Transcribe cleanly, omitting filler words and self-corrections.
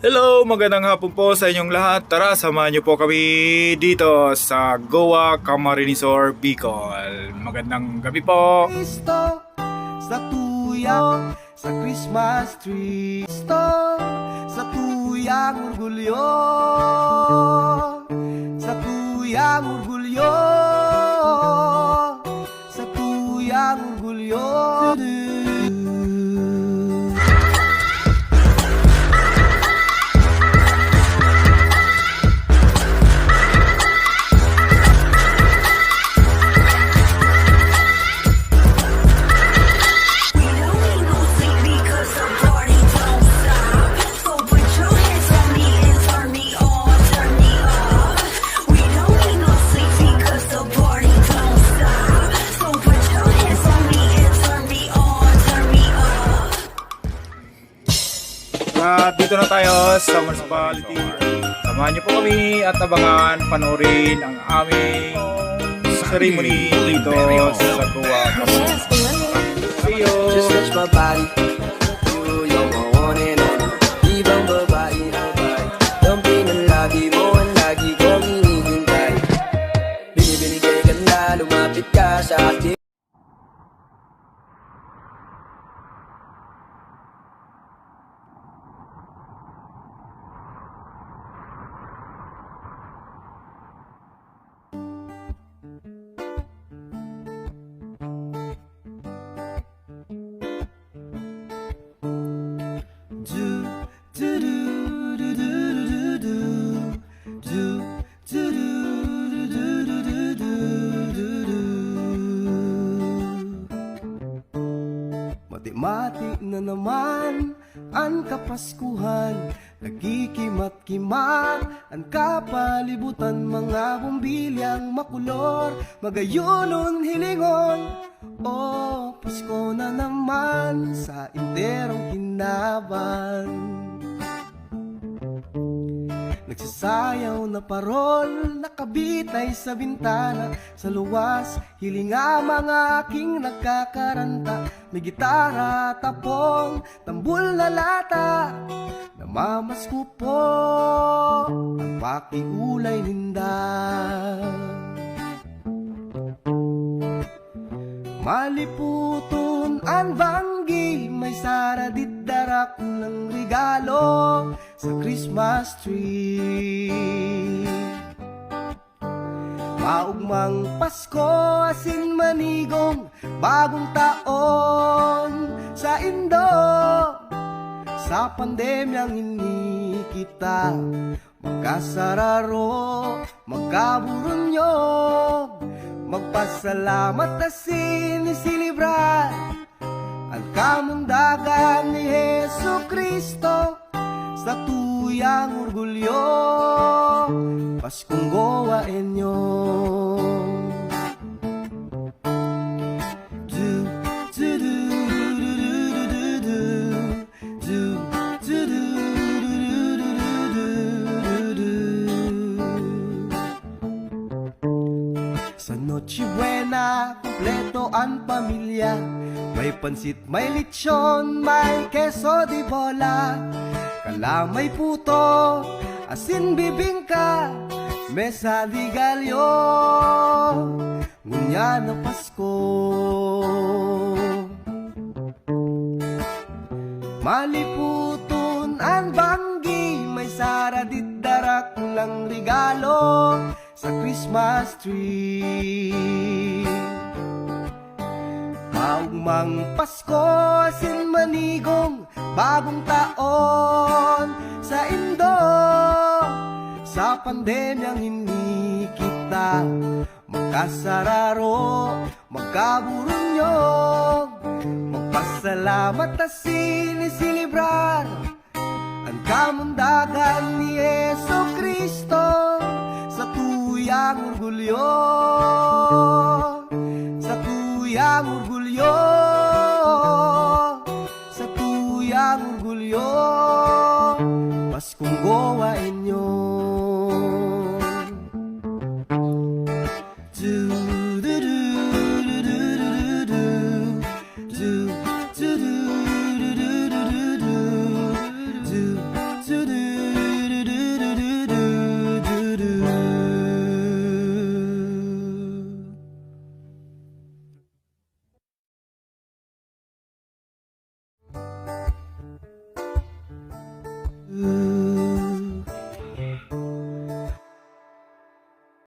Hello, magandang hapon po sa inyong lahat. Tara, samahan niyo po kami dito sa Goa Camarinesor, Bicol. Magandang gabi po. Kristo sa tuyaw sa Christmas tree. Kristo sa tuyang orgulyo, sa tuyang orgulyo, sa tuyang orgulyo. At dito na tayo sa municipality. Samahan niyo po kami at abangan, panoorin ang aming ceremony dito sa Goa Camarinesor. See you! Just touch my body, you're my one and only. Ibang babae na ba? Dumping ang lagi mo, ang lagi kong hinihintay. Binibigay ka na, lumapit ka sa akin. Mati-mati na naman ang kapaskuhan, nagkikimat-kimat ang kapalibutan, mga bumbilyang makulor, magayunon hilingon. Oh, Pasko na naman sa interong kinabang. Nagsasayaw na parol, nakabitay sa bintana. Sa luwas, hilinga mga aking nagkakaranta. May gitara, tapong, tambul na lata. Namamasko po ang pakiulay ninda. Maliputon ang banggi, may saradit darak ng regalo sa Christmas tree. Maugmang Pasko, asin manigong, bagong taon sa Indo. Sa pandemyang hindi kita magkasararo, magkaburunyog, magpasalamat na sinisilibran ang kamundagan ni Jesu Kristo sa tuyang orgulyo. Paskong Goa enyo. Sa Noche Buena, kompleto ang pamilya. May pansit, may lechon, may queso di bola, kalamay puto, asin bibingka, mesa di galyo, ngunya na Pasko. Maliputon ang banggi, may saradit darak lang regalo sa Christmas tree. Maugmang Pasko, asin manigong, bagong taon sa Indo. Sa pandemyang hindi kita magkasararo, magkaburunyog, magpasalamat na sinisilibrar ang kamundagan ni Jesu Kristo sa tuyang orgulyo, sa tuyang orgulyo.